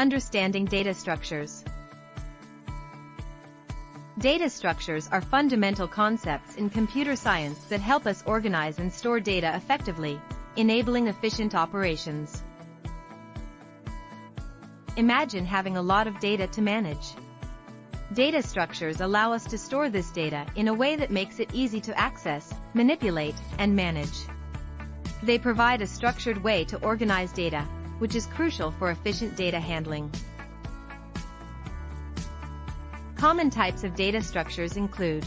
Understanding data structures. Data structures are fundamental concepts in computer science that help us organize and store data effectively, enabling efficient operations. Imagine having a lot of data to manage. Data structures allow us to store this data in a way that makes it easy to access, manipulate, and manage. They provide a structured way to organize data, which is crucial for efficient data handling. Common types of data structures include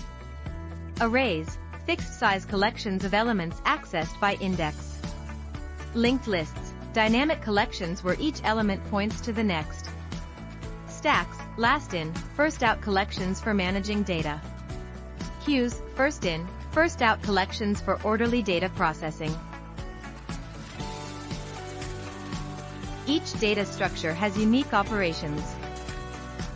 arrays, fixed-size collections of elements accessed by index. Linked lists, dynamic collections where each element points to the next. Stacks, last-in, first-out collections for managing data. Queues, first-in, first-out collections for orderly data processing. Each data structure has unique operations.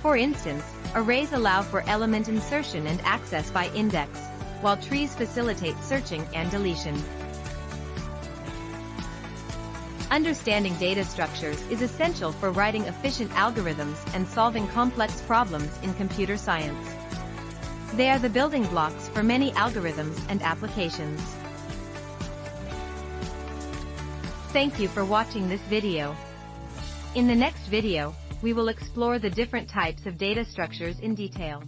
For instance, arrays allow for element insertion and access by index, while trees facilitate searching and deletion. Understanding data structures is essential for writing efficient algorithms and solving complex problems in computer science. They are the building blocks for many algorithms and applications. Thank you for watching this video. In the next video, we will explore the different types of data structures in detail.